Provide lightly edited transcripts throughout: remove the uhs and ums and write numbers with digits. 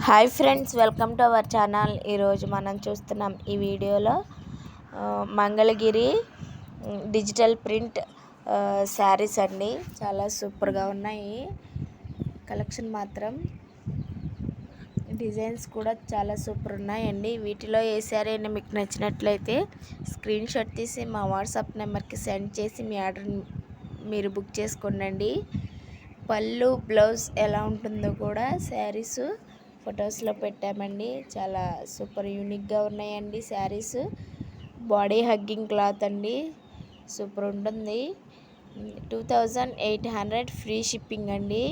Hi friends, welcome to our channel. ఈరోజు మనం చూస్తున్నాం ఈ వీడియోలో మంగళగిరి డిజిటల్ ప్రింట్ శారీస్ అండి. చాలా సూపర్గా ఉన్నాయి. కలెక్షన్ మాత్రం డిజైన్స్ కూడా చాలా సూపర్ ఉన్నాయండి. వీటిలో ఏ శారీ అయినా మీకు నచ్చినట్లయితే స్క్రీన్ షాట్ తీసి మా వాట్సాప్ నెంబర్కి సెండ్ చేసి మీ ఆర్డర్ మీరు బుక్ చేసుకోండి. పళ్ళు బ్లౌజ్ ఎలా ఉంటుందో కూడా శారీస్ ఫొటోస్లో పెట్టామండి. చాలా సూపర్ యూనిక్గా ఉన్నాయండి శారీస్. బాడీ హగ్గింగ్ క్లాత్ అండి, సూపర్ ఉంటుంది. 2800 ఫ్రీ షిప్పింగ్ అండి.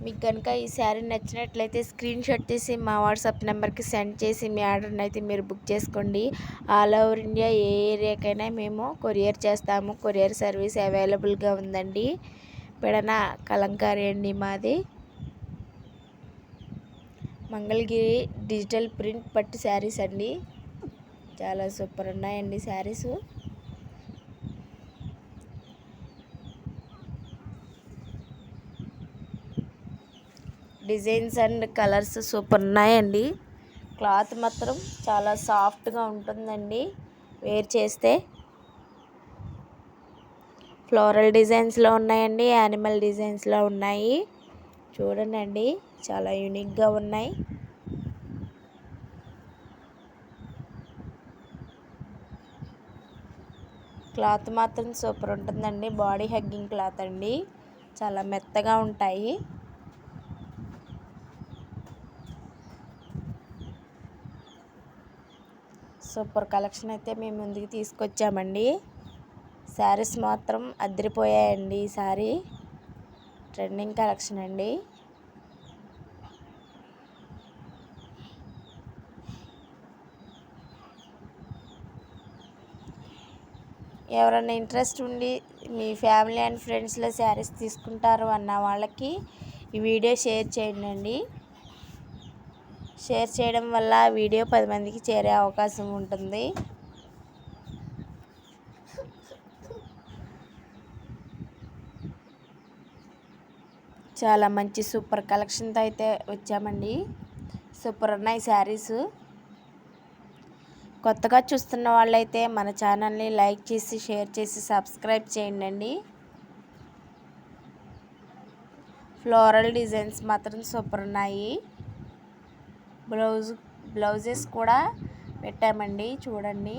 మీకు కనుక ఈ శారీ నచ్చినట్లయితే స్క్రీన్ షాట్ తీసి మా వాట్సాప్ నెంబర్కి సెండ్ చేసి మీ ఆర్డర్ని అయితే మీరు బుక్ చేసుకోండి. ఆల్ ఓవర్ ఇండియా ఏ ఏరియాకైనా మేము కొరియర్ చేస్తాము. కొరియర్ సర్వీస్ అవైలబుల్గా ఉందండి. పెడన కలంకారీ అండి మాది. మంగళగిరి డిజిటల్ ప్రింట్ పట్టు శారీస్ అండి. చాలా సూపర్ ఉన్నాయండి saris. Designs and colours super ఉన్నాయండి. క్లాత్ మాత్రం చాలా సాఫ్ట్గా ఉంటుందండి వేర్ చేస్తే. ఫ్లోరల్ డిజైన్స్లో ఉన్నాయండి, యానిమల్ డిజైన్స్లో ఉన్నాయి. చూడండి, చాలా యూనిక్గా ఉన్నాయి. క్లాత్ మాత్రం సూపర్ ఉంటుందండి. బాడీ హగ్గింగ్ క్లాత్ అండి, చాలా మెత్తగా ఉంటాయి. సూపర్ కలెక్షన్ అయితే మేము ముందుకు తీసుకొచ్చామండి. శారీస్ మాత్రం అదిరిపోయాయండి. ఈ శారీ ట్రెండింగ్ కలెక్షన్ అండి. ఎవరైనా ఇంట్రెస్ట్ ఉండి మీ ఫ్యామిలీ అండ్ ఫ్రెండ్స్లో శారీస్ తీసుకుంటారు అన్న వాళ్ళకి ఈ వీడియో షేర్ చేయండి. షేర్ చేయడం వల్ల వీడియో 10 మందికి చేరే అవకాశం ఉంటుంది. చాలా మంచి సూపర్ కలెక్షన్తో అయితే వచ్చామండి. సూపర్ ఉన్నాయి శారీస్. కొత్తగా చూస్తున్న వాళ్ళైతే మన ఛానల్ని లైక్ చేసి షేర్ చేసి సబ్స్క్రైబ్ చేయండి. ఫ్లోరల్ డిజైన్స్ మాత్రం సూపర్ ఉన్నాయి. బ్లౌజెస్ కూడా పెట్టామండి, చూడండి.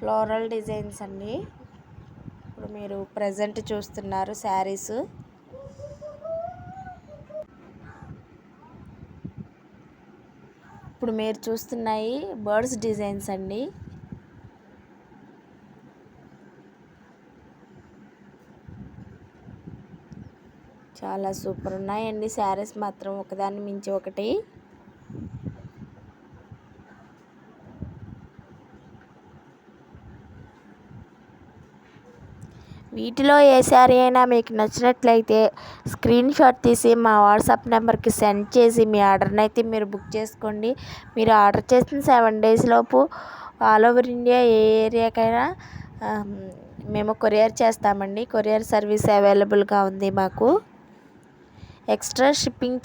ఫ్లోరల్ డిజైన్స్ అండి. ఇప్పుడు మీరు ప్రజెంట్ చూస్తున్నారు శారీస్. ఇప్పుడు మీరు చూస్తున్నాయి బర్డ్స్ డిజైన్స్ అండి. చాలా సూపర్ ఉన్నాయండి శారీస్ మాత్రం, ఒకదాన్ని మించి ఒకటి. వీటిలో ఏ శారీ అయినా మీకు నచ్చినట్లయితే స్క్రీన్ షాట్ తీసి మా వాట్సాప్ నెంబర్కి సెండ్ చేసి మీ ఆర్డర్ని అయితే మీరు బుక్ చేసుకోండి. మీరు ఆర్డర్ చేసిన 7 days లోపు ఆల్ ఓవర్ ఇండియా ఏ ఏరియాకైనా మేము కొరియర్ చేస్తామండి. కొరియర్ సర్వీస్ అవైలబుల్గా ఉంది మాకు. ఎక్స్ట్రా షిప్పింగ్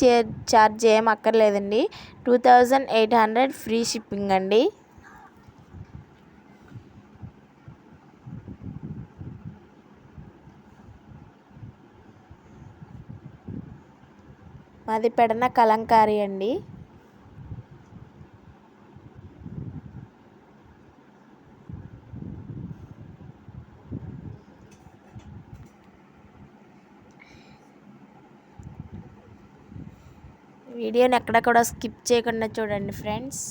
ఛార్జ్ ఏం అక్కర్లేదండి. 2800 ఫ్రీ షిప్పింగ్ అండి. మాది పెడన కలంకారీ అండి. వీడియోని ఎక్కడ కూడా స్కిప్ చేయకుండా చూడండి ఫ్రెండ్స్.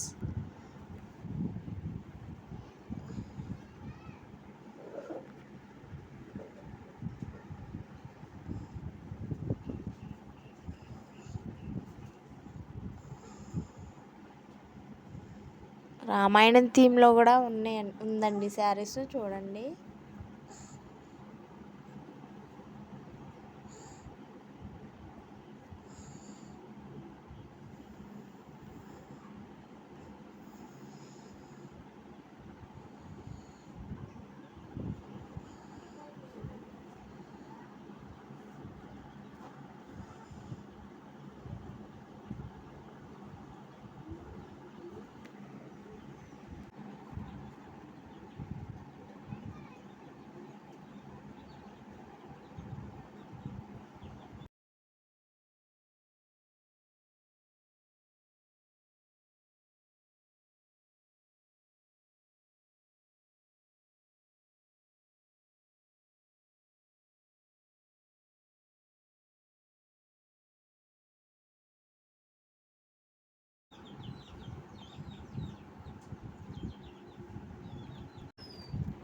రామాయణం థీమ్లో కూడా ఉందండి శారీస్, చూడండి.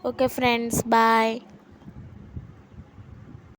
Okay friends, bye.